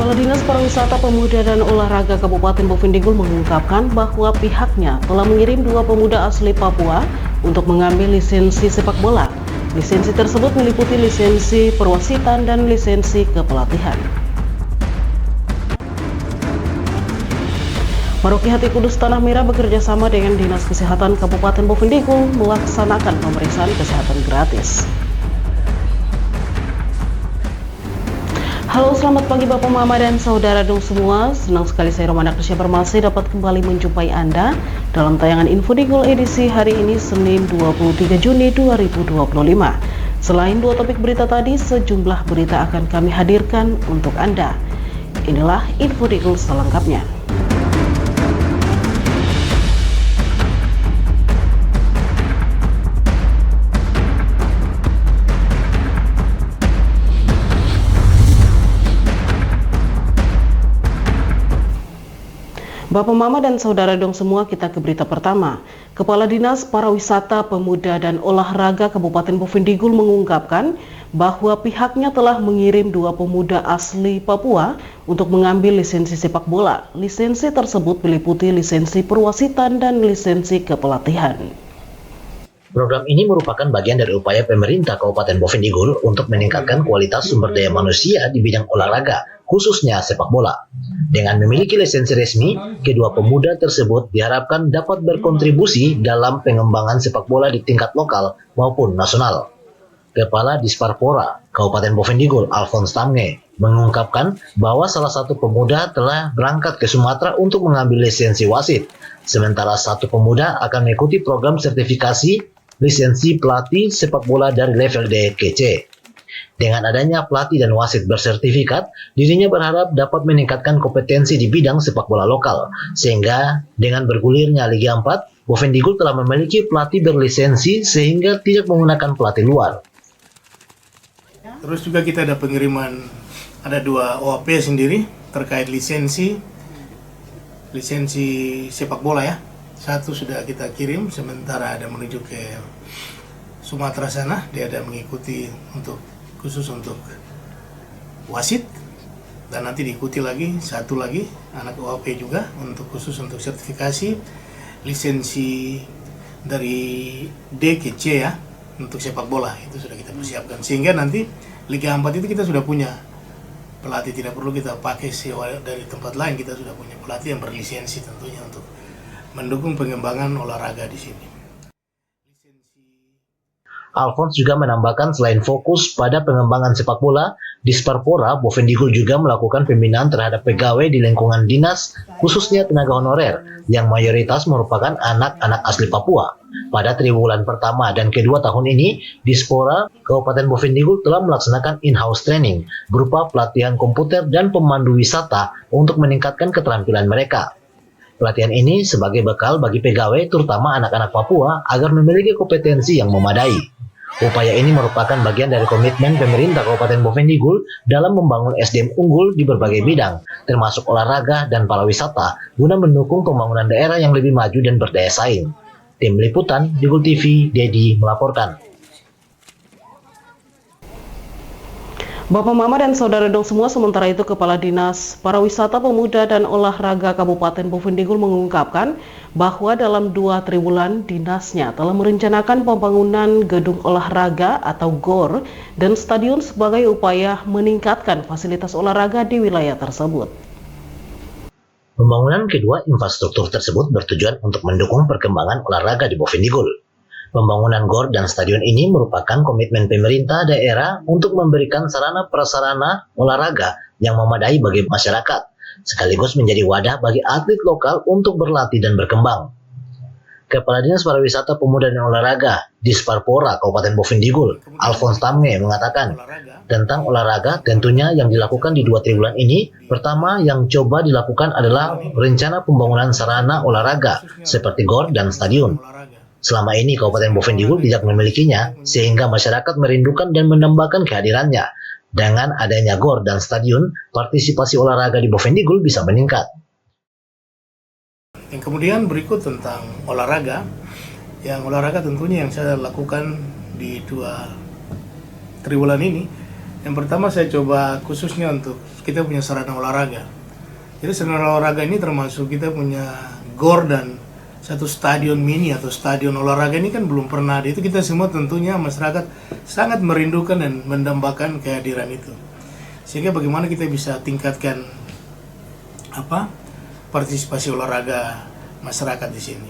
Kepala Dinas Pariwisata Pemuda dan Olahraga Kabupaten Bovendigul mengungkapkan bahwa pihaknya telah mengirim 2 pemuda asli Papua untuk mengambil lisensi sepak bola. Lisensi tersebut meliputi lisensi perwasitan dan lisensi kepelatihan. Paroki Hati Kudus Tanah Merah bekerja sama dengan Dinas Kesehatan Kabupaten Bovendigul melaksanakan pemeriksaan kesehatan gratis. Halo, selamat pagi Bapak, Mama, dan Saudara dong semua. Senang sekali saya Romana Krisya Permasi dapat kembali menjumpai Anda dalam tayangan Infodigul edisi hari ini Senin 23 Juni 2025. Selain 2 topik berita tadi, sejumlah berita akan kami hadirkan untuk Anda. Inilah Infodigul selengkapnya. Bapak, Mama, dan Saudara dong semua, kita ke berita pertama. Kepala Dinas Pariwisata Pemuda dan Olahraga Kabupaten Bovendigul mengungkapkan bahwa pihaknya telah mengirim 2 pemuda asli Papua untuk mengambil lisensi sepak bola. Lisensi tersebut meliputi lisensi perwasitan dan lisensi kepelatihan. Program ini merupakan bagian dari upaya pemerintah Kabupaten Bovendigul untuk meningkatkan kualitas sumber daya manusia di bidang olahraga, khususnya sepak bola. Dengan memiliki lisensi resmi, kedua pemuda tersebut diharapkan dapat berkontribusi dalam pengembangan sepak bola di tingkat lokal maupun nasional. Kepala Disparpora Kabupaten Bovendigul, Alphonse Tamnge, mengungkapkan bahwa salah satu pemuda telah berangkat ke Sumatera untuk mengambil lisensi wasit, sementara satu pemuda akan mengikuti program sertifikasi lisensi pelatih sepak bola dari level D ke C. Dengan adanya pelatih dan wasit bersertifikat, dirinya berharap dapat meningkatkan kompetensi di bidang sepak bola lokal, sehingga dengan bergulirnya Liga 4, Bovendigul telah memiliki pelatih berlisensi sehingga tidak menggunakan pelatih luar. Terus juga kita ada pengiriman, ada 2 OAP sendiri terkait lisensi sepak bola ya. 1 sudah kita kirim, sementara ada menuju ke Sumatera sana, dia ada mengikuti khusus untuk wasit, dan nanti diikuti lagi 1 lagi anak OAP juga khusus untuk sertifikasi lisensi dari D ke C ya, untuk sepak bola. Itu sudah kita persiapkan, sehingga nanti Liga 4 itu kita sudah punya pelatih, tidak perlu kita pakai sewa dari tempat lain, kita sudah punya pelatih yang berlisensi tentunya untuk mendukung pengembangan olahraga di sini. Alphonse juga menambahkan selain fokus pada pengembangan sepak bola, Disparpora Bovendigul juga melakukan pembinaan terhadap pegawai di lingkungan dinas, khususnya tenaga honorer, yang mayoritas merupakan anak-anak asli Papua. Pada triwulan pertama dan kedua tahun ini, Dispora Kabupaten Bovendigul telah melaksanakan in-house training berupa pelatihan komputer dan pemandu wisata untuk meningkatkan keterampilan mereka. Pelatihan ini sebagai bekal bagi pegawai, terutama anak-anak Papua, agar memiliki kompetensi yang memadai. Upaya ini merupakan bagian dari komitmen pemerintah Kabupaten Bovendigul dalam membangun SDM unggul di berbagai bidang, termasuk olahraga dan pariwisata, guna mendukung pembangunan daerah yang lebih maju dan berdaya saing. Tim Liputan, Digul TV, Dedi melaporkan. Bapak, Mama, dan Saudara dong semua, sementara itu Kepala Dinas Pariwisata Pemuda dan Olahraga Kabupaten Bovendigul mengungkapkan bahwa dalam 2 triwulan dinasnya telah merencanakan pembangunan gedung olahraga atau GOR dan stadion sebagai upaya meningkatkan fasilitas olahraga di wilayah tersebut. Pembangunan kedua infrastruktur tersebut bertujuan untuk mendukung perkembangan olahraga di Bovendigul. Pembangunan GOR dan stadion ini merupakan komitmen pemerintah daerah untuk memberikan sarana prasarana olahraga yang memadai bagi masyarakat, sekaligus menjadi wadah bagi atlet lokal untuk berlatih dan berkembang. Kepala Dinas Pariwisata Pemuda dan Olahraga Disparpora Kabupaten Bovendigul, Alphonse Tamnge, mengatakan tentang olahraga tentunya yang dilakukan di 2 triwulan ini. Pertama yang coba dilakukan adalah rencana pembangunan sarana olahraga seperti GOR dan stadion. Selama ini Kabupaten Bovendigul tidak memilikinya, sehingga masyarakat merindukan dan menambahkan kehadirannya. Dengan adanya GOR dan stadion, partisipasi olahraga di Bovendigul bisa meningkat. Yang kemudian berikut tentang olahraga. Yang olahraga tentunya yang saya lakukan di 2 triwulan ini Yang pertama saya coba khususnya untuk kita punya sarana olahraga. Jadi sarana olahraga ini termasuk kita punya GOR dan satu stadion mini atau stadion olahraga ini kan belum pernah ada. Itu kita semua tentunya masyarakat sangat merindukan dan mendambakan kehadiran itu. Sehingga bagaimana kita bisa tingkatkan partisipasi olahraga masyarakat di sini.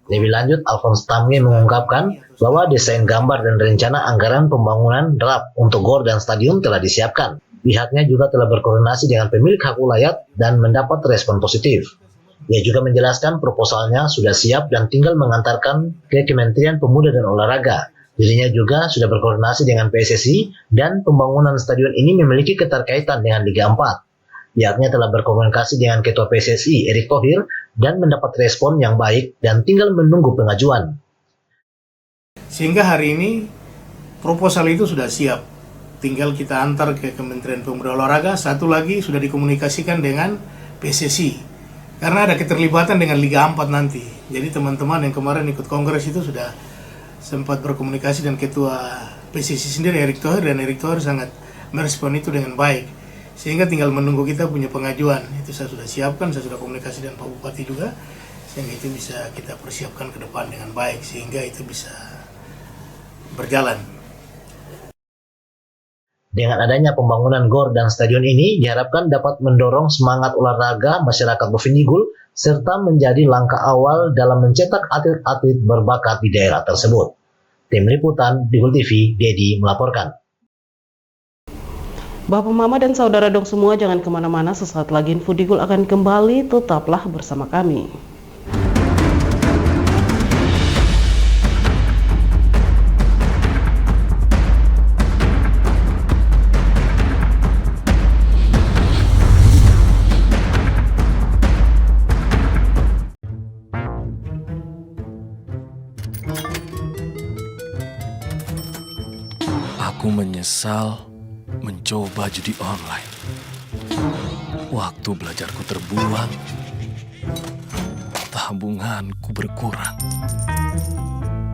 Lebih lanjut, Alphonse Tamge mengungkapkan bahwa desain gambar dan rencana anggaran pembangunan draft untuk GOR dan stadion telah disiapkan. Pihaknya juga telah berkoordinasi dengan pemilik hak ulayat dan mendapat respon positif. Ia juga menjelaskan proposalnya sudah siap dan tinggal mengantarkan ke Kementerian Pemuda dan Olahraga. Dirinya juga sudah berkoordinasi dengan PSSI dan pembangunan stadion ini memiliki keterkaitan dengan Liga 4. Pihaknya telah berkomunikasi dengan Ketua PSSI Erick Thohir dan mendapat respon yang baik dan tinggal menunggu pengajuan. Sehingga hari ini proposal itu sudah siap. Tinggal kita antar ke Kementerian Pemuda Olahraga. Satu lagi sudah dikomunikasikan dengan PSSI. Karena ada keterlibatan dengan Liga 4 nanti. Jadi teman-teman yang kemarin ikut kongres itu sudah sempat berkomunikasi dengan Ketua PSSI sendiri Erick Thohir, dan Erick Thohir sangat merespon itu dengan baik. Sehingga tinggal menunggu kita punya pengajuan. Itu saya sudah siapkan, saya sudah komunikasi dengan Pak Bupati juga, sehingga itu bisa kita persiapkan ke depan dengan baik, sehingga itu bisa berjalan. Dengan adanya pembangunan GOR dan stadion ini diharapkan dapat mendorong semangat olahraga masyarakat Bovendigul serta menjadi langkah awal dalam mencetak atlet-atlet berbakat di daerah tersebut. Tim Liputan Digul TV, Dedi melaporkan. Bapak, Mama, dan saudara dong semua, jangan kemana-mana. Sesaat lagi Info Digul akan kembali. Tetaplah bersama kami. Aku menyesal mencoba judi online. Waktu belajarku terbuang, tabunganku berkurang,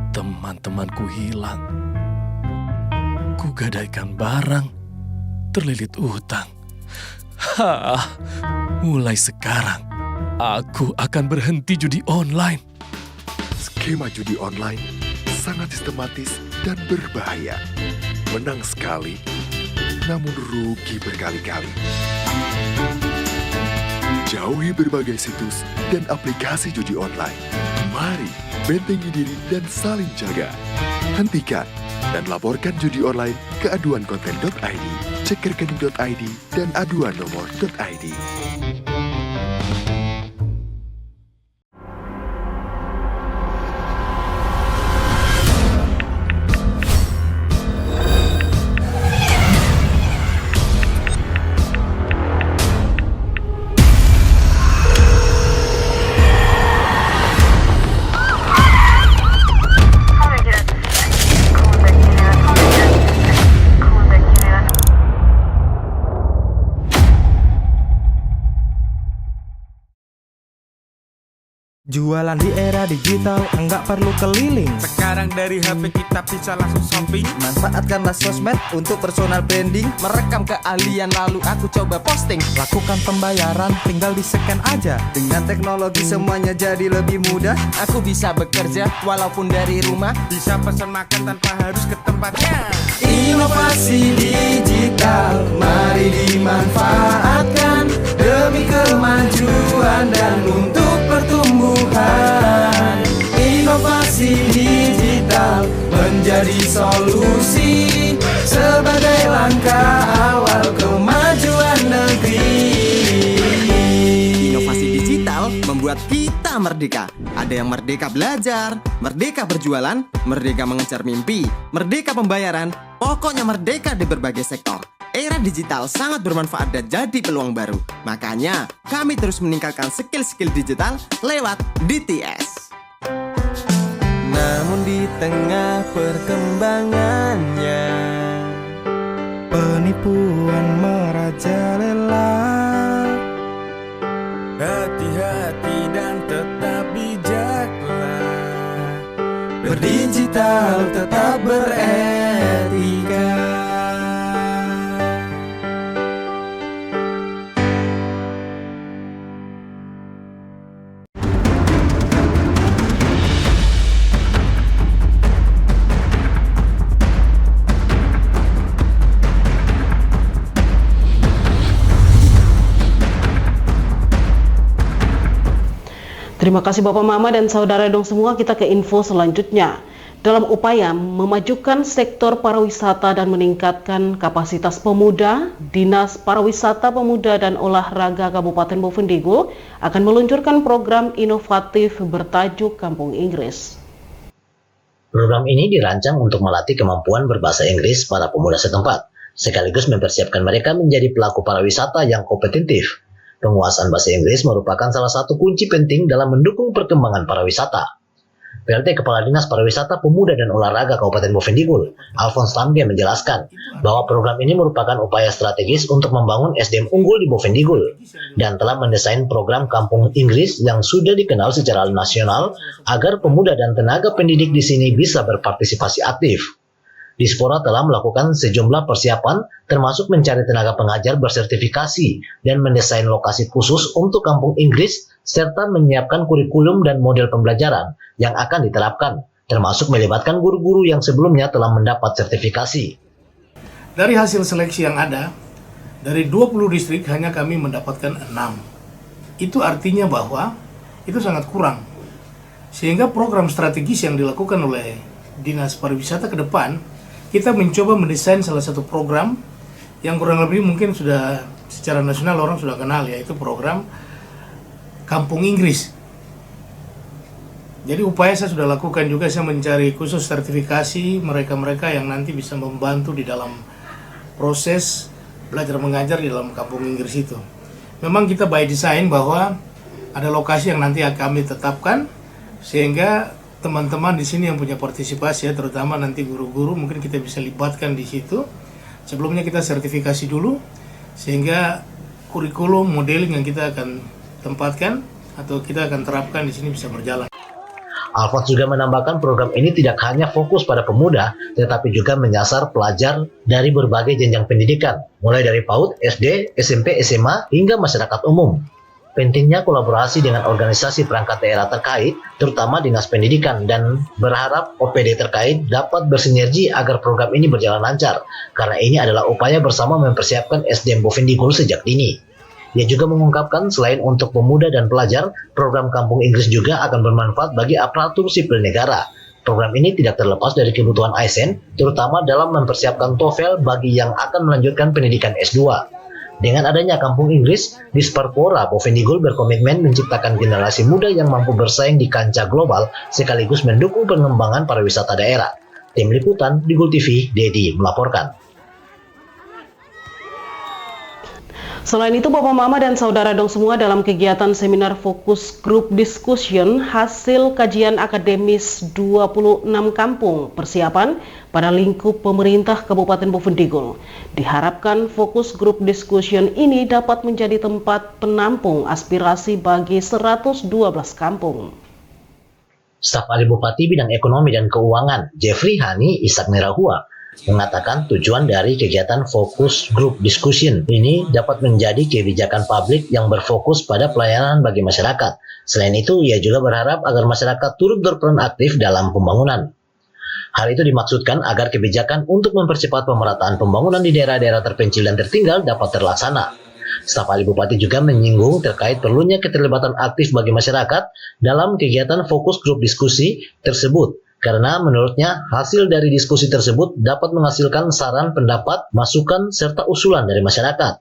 teman-temanku hilang, kugadaikan barang, terlilit utang. Mulai sekarang, aku akan berhenti judi online. Skema judi online sangat sistematis dan berbahaya. Menang sekali, namun rugi berkali-kali. Jauhi berbagai situs dan aplikasi judi online. Mari bentengi diri dan saling jaga. Hentikan dan laporkan judi online ke aduankonten.id, cekerkening.id, dan aduannomor.id. Jualan di era digital, enggak perlu keliling. Sekarang dari HP kita bisa langsung shopping. Manfaatkanlah sosmed untuk personal branding. Merekam keahlian lalu aku coba posting. Lakukan pembayaran, tinggal di-scan aja. Dengan teknologi semuanya jadi lebih mudah. Aku bisa bekerja walaupun dari rumah. Bisa pesan makan tanpa harus ke tempatnya. Inovasi digital, mari dimanfaatkan demi kemajuan dan untuk pertumbuhan. Inovasi digital menjadi solusi sebagai langkah awal kemajuan negeri. Inovasi digital membuat kita merdeka. Ada yang merdeka belajar, merdeka berjualan, merdeka mengejar mimpi, merdeka pembayaran, pokoknya merdeka di berbagai sektor. Era digital sangat bermanfaat dan jadi peluang baru. Makanya, kami terus meningkatkan skill-skill digital lewat DTS. Namun di tengah perkembangannya, penipuan merajalela. Hati-hati dan tetap bijaklah. Berdigital tetap beretika. Terima kasih Bapak Mama dan Saudara dong semua, kita ke info selanjutnya. Dalam upaya memajukan sektor pariwisata dan meningkatkan kapasitas pemuda, Dinas Pariwisata Pemuda dan Olahraga Kabupaten Boven Digul akan meluncurkan program inovatif bertajuk Kampung Inggris. Program ini dirancang untuk melatih kemampuan berbahasa Inggris para pemuda setempat, sekaligus mempersiapkan mereka menjadi pelaku pariwisata yang kompetitif. Penguasaan bahasa Inggris merupakan salah satu kunci penting dalam mendukung perkembangan pariwisata. PLT Kepala Dinas Pariwisata Pemuda dan Olahraga Kabupaten Boven Digul, Alphonse Tamge menjelaskan bahwa program ini merupakan upaya strategis untuk membangun SDM unggul di Boven Digul dan telah mendesain program Kampung Inggris yang sudah dikenal secara nasional agar pemuda dan tenaga pendidik di sini bisa berpartisipasi aktif. Dispora telah melakukan sejumlah persiapan termasuk mencari tenaga pengajar bersertifikasi dan mendesain lokasi khusus untuk Kampung Inggris serta menyiapkan kurikulum dan model pembelajaran yang akan diterapkan, termasuk melibatkan guru-guru yang sebelumnya telah mendapat sertifikasi. Dari hasil seleksi yang ada, dari 20 distrik hanya kami mendapatkan 6. Itu artinya bahwa itu sangat kurang. Sehingga program strategis yang dilakukan oleh Dinas Pariwisata ke depan, kita mencoba mendesain salah satu program yang kurang lebih mungkin sudah secara nasional orang sudah kenal, yaitu program Kampung Inggris. Jadi upaya saya sudah lakukan juga, saya mencari khusus sertifikasi mereka-mereka yang nanti bisa membantu di dalam proses belajar mengajar di dalam Kampung Inggris itu. Memang kita by design bahwa ada lokasi yang nanti kami tetapkan, sehingga teman-teman di sini yang punya partisipasi ya, terutama nanti guru-guru mungkin kita bisa libatkan di situ. Sebelumnya kita sertifikasi dulu sehingga kurikulum modeling yang kita akan tempatkan atau kita akan terapkan di sini bisa berjalan. Alphonse juga menambahkan program ini tidak hanya fokus pada pemuda, tetapi juga menyasar pelajar dari berbagai jenjang pendidikan, mulai dari PAUD, SD, SMP, SMA, hingga masyarakat umum. Pentingnya kolaborasi dengan organisasi perangkat daerah terkait, terutama Dinas Pendidikan, dan berharap OPD terkait dapat bersinergi agar program ini berjalan lancar, karena ini adalah upaya bersama mempersiapkan SDM Boven Digul sejak dini. Ia juga mengungkapkan selain untuk pemuda dan pelajar, program Kampung Inggris juga akan bermanfaat bagi aparatur sipil negara. Program ini tidak terlepas dari kebutuhan ASN, terutama dalam mempersiapkan TOEFL bagi yang akan melanjutkan pendidikan S2. Dengan adanya Kampung Inggris, Disperpora Boven Digul berkomitmen menciptakan generasi muda yang mampu bersaing di kancah global sekaligus mendukung pengembangan pariwisata daerah. Tim Liputan Digul TV, Dedi melaporkan. Selain itu, Bapak Mama dan Saudara dong semua, dalam kegiatan seminar fokus group discussion hasil kajian akademis 26 kampung persiapan pada lingkup pemerintah Kabupaten Boven Digul. Diharapkan fokus group discussion ini dapat menjadi tempat penampung aspirasi bagi 112 kampung. Staf Ahli Bupati Bidang Ekonomi dan Keuangan, Jeffrey Hani Ishak Nerahua, mengatakan tujuan dari kegiatan fokus group discussion ini dapat menjadi kebijakan publik yang berfokus pada pelayanan bagi masyarakat. Selain itu, ia juga berharap agar masyarakat turut berperan aktif dalam pembangunan. Hal itu dimaksudkan agar kebijakan untuk mempercepat pemerataan pembangunan di daerah-daerah terpencil dan tertinggal dapat terlaksana. Staf Ahli Bupati juga menyinggung terkait perlunya keterlibatan aktif bagi masyarakat dalam kegiatan fokus grup diskusi tersebut, karena menurutnya hasil dari diskusi tersebut dapat menghasilkan saran, pendapat, masukan, serta usulan dari masyarakat.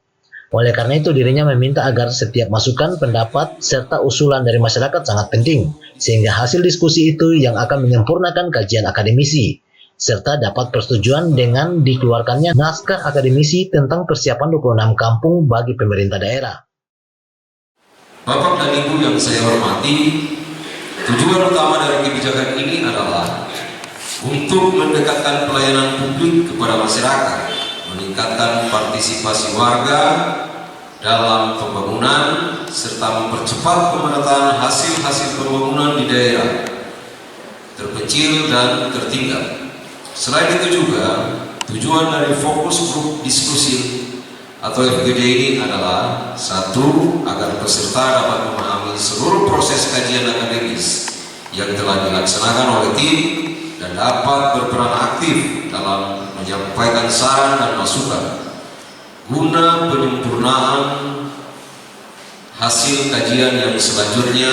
Oleh karena itu, dirinya meminta agar setiap masukan, pendapat, serta usulan dari masyarakat sangat penting, sehingga hasil diskusi itu yang akan menyempurnakan kajian akademisi, serta dapat persetujuan dengan dikeluarkannya naskah akademisi tentang persiapan 26 kampung bagi pemerintah daerah. Bapak dan Ibu yang saya hormati, tujuan utama dari kebijakan ini adalah untuk mendekatkan pelayanan publik kepada masyarakat, meningkatkan partisipasi warga dalam pembangunan, serta mempercepat pemerataan hasil-hasil pembangunan di daerah terpencil dan tertinggal. Selain itu juga, tujuan dari fokus grup diskusi atau FGD ini adalah satu, agar peserta dapat memahami seluruh proses kajian akademis yang telah dilaksanakan oleh tim dan dapat berperan aktif dalam menyampaikan saran dan masukan guna penyempurnaan hasil kajian yang selanjutnya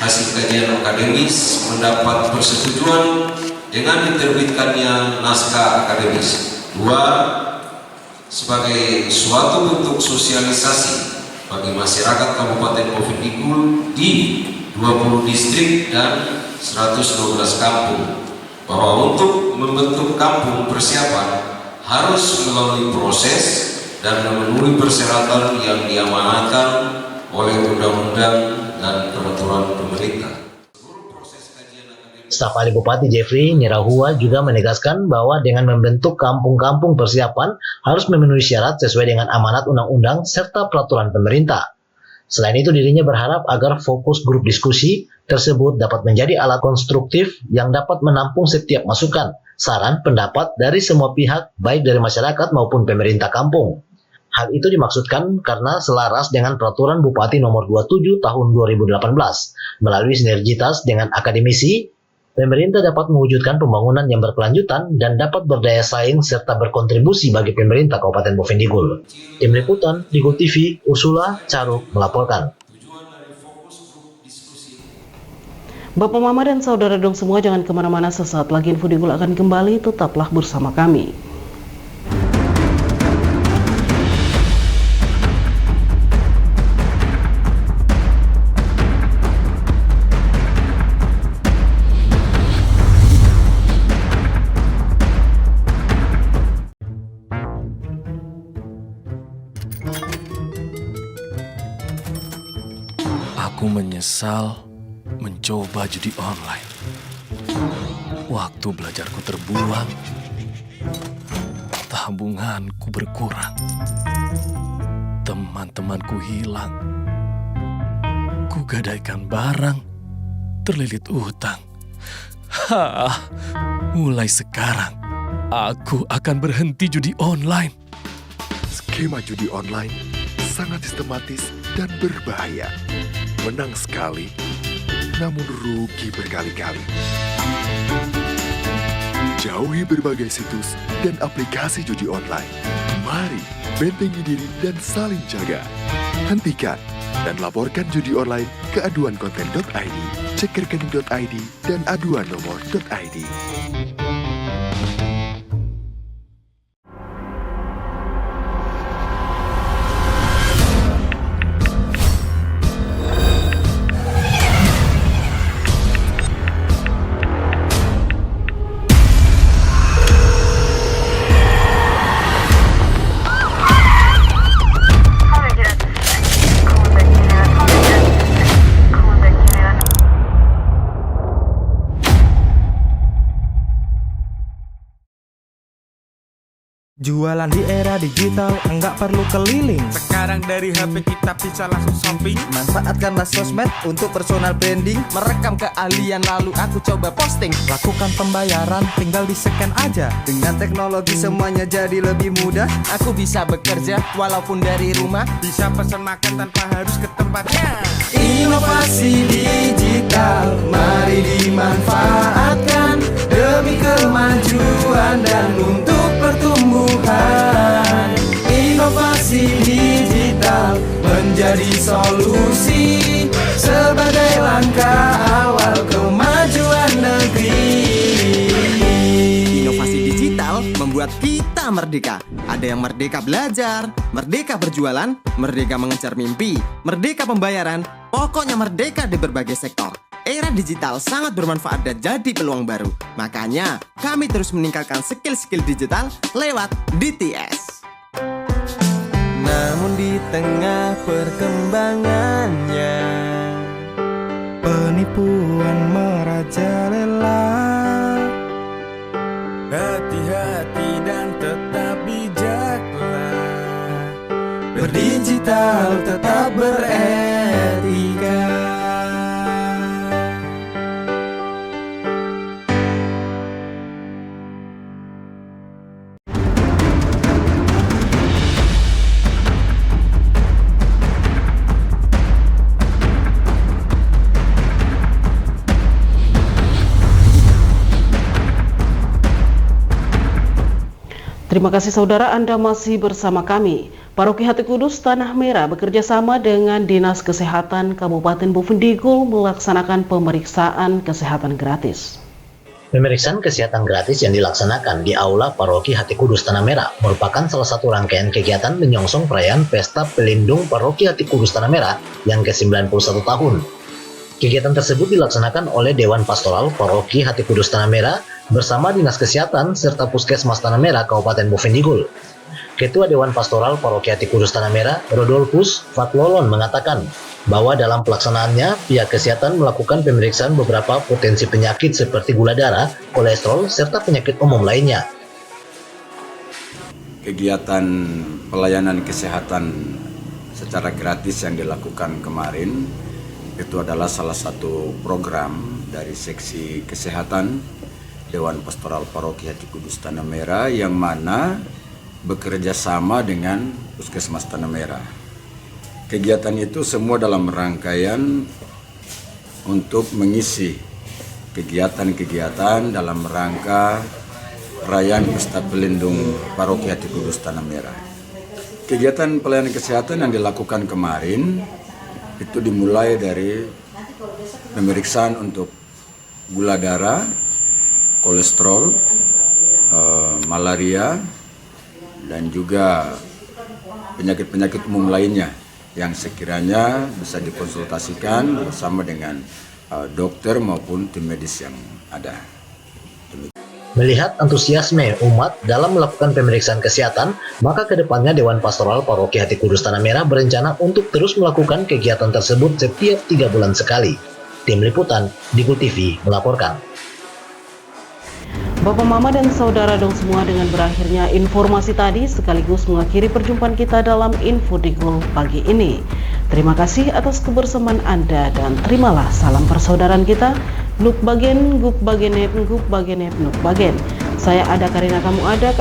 hasil kajian akademis mendapat persetujuan dengan diterbitkannya naskah akademis. 2. Sebagai suatu bentuk sosialisasi bagi masyarakat Kabupaten Bovendigul di 20 distrik dan 112 kampung, bahwa untuk membentuk kampung persiapan harus melalui proses dan memenuhi persyaratan yang diamanatkan oleh undang-undang dan peraturan pemerintah. Staf ahli Bupati Jeffrey Nirahua juga menegaskan bahwa dengan membentuk kampung-kampung persiapan harus memenuhi syarat sesuai dengan amanat undang-undang serta peraturan pemerintah. Selain itu, dirinya berharap agar fokus grup diskusi tersebut dapat menjadi alat konstruktif yang dapat menampung setiap masukan, saran, pendapat dari semua pihak, baik dari masyarakat maupun pemerintah kampung. Hal itu dimaksudkan karena selaras dengan Peraturan Bupati Nomor 27 Tahun 2018. Melalui sinergitas dengan akademisi, pemerintah dapat mewujudkan pembangunan yang berkelanjutan dan dapat berdaya saing serta berkontribusi bagi pemerintah Kabupaten Bovendigul. Tim Liputan, Digul TV, Ursula Caruk melaporkan. Bapak, Mama, dan saudara dong semua, jangan kemana-mana, sesaat lagi Info Digul akan kembali, tetaplah bersama kami. Aku menyesal mencoba judi online. Waktu belajarku terbuang, tabunganku berkurang, teman-temanku hilang, kugadaikan barang, terlilit utang. Mulai sekarang, aku akan berhenti judi online. Skema judi online sangat sistematis dan berbahaya. Menang sekali, namun rugi berkali-kali. Jauhi berbagai situs dan aplikasi judi online. Mari bentengi diri dan saling jaga. Hentikan dan laporkan judi online ke aduankonten.id, cek rekening.id, dan aduan nomor.id. Jualan di era digital, enggak perlu keliling. Sekarang dari HP kita bisa langsung shopping. Manfaatkanlah sosmed untuk personal branding. Merekam keahlian lalu aku coba posting. Lakukan pembayaran, tinggal di-scan aja. Dengan teknologi semuanya jadi lebih mudah. Aku bisa bekerja walaupun dari rumah. Bisa pesan makan tanpa harus ke tempatnya. Inovasi digital, mari dimanfaatkan demi kemajuan dan untuk pertumbuhan. Inovasi digital menjadi solusi sebagai langkah awal kemajuan negeri. Inovasi digital membuat kita merdeka. Ada yang merdeka belajar, merdeka berjualan, merdeka mengejar mimpi, merdeka pembayaran, pokoknya merdeka di berbagai sektor. Era digital sangat bermanfaat dan jadi peluang baru. Makanya, kami terus meningkatkan skill-skill digital lewat DTS. Namun di tengah perkembangannya, penipuan merajalela. Hati-hati dan tetap bijaklah. Berdigital tetap beretika. Terima kasih saudara, Anda masih bersama kami. Paroki Hati Kudus Tanah Merah bekerja sama dengan Dinas Kesehatan Kabupaten Boven Digul melaksanakan pemeriksaan kesehatan gratis. Pemeriksaan kesehatan gratis yang dilaksanakan di Aula Paroki Hati Kudus Tanah Merah merupakan salah satu rangkaian kegiatan menyongsong perayaan Pesta Pelindung Paroki Hati Kudus Tanah Merah yang ke-91 tahun. Kegiatan tersebut dilaksanakan oleh Dewan Pastoral Paroki Hati Kudus Tanah Merah bersama Dinas Kesehatan serta Puskesmas Tanah Merah Kabupaten Boven Digul. Ketua Dewan Pastoral Paroki Hati Kudus Tanah Merah, Rodolfus Fatlolon, mengatakan bahwa dalam pelaksanaannya pihak kesehatan melakukan pemeriksaan beberapa potensi penyakit seperti gula darah, kolesterol, serta penyakit umum lainnya. Kegiatan pelayanan kesehatan secara gratis yang dilakukan kemarin itu adalah salah satu program dari seksi kesehatan Dewan Pastoral Paroki Hati Kudus Tanah Merah yang mana bekerja sama dengan Puskesmas Tanah Merah. Kegiatan itu semua dalam rangkaian untuk mengisi kegiatan-kegiatan dalam rangka perayaan Pesta Pelindung Paroki Hati Kudus Tanah Merah. Kegiatan pelayanan kesehatan yang dilakukan kemarin itu dimulai dari pemeriksaan untuk gula darah, kolesterol, malaria, dan juga penyakit-penyakit umum lainnya yang sekiranya bisa dikonsultasikan bersama dengan dokter maupun tim medis yang ada. Melihat antusiasme umat dalam melakukan pemeriksaan kesehatan, maka kedepannya Dewan Pastoral Paroki Hati Kudus Tanah Merah berencana untuk terus melakukan kegiatan tersebut setiap 3 bulan sekali. Tim Liputan, Digul TV melaporkan. Bapak, Mama, dan Saudara dong semua, dengan berakhirnya informasi tadi sekaligus mengakhiri perjumpaan kita dalam Info Digul pagi ini. Terima kasih atas kebersamaan Anda dan terimalah salam persaudaraan kita. Nuk bagen, guk bagenet, guk bagenet, nuk bagen. Saya ada Karina, kamu ada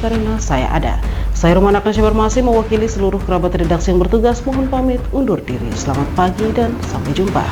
Karina, saya ada. Saya Rumana Nasyabar masih mewakili seluruh kerabat redaksi yang bertugas. Mohon pamit undur diri. Selamat pagi dan sampai jumpa.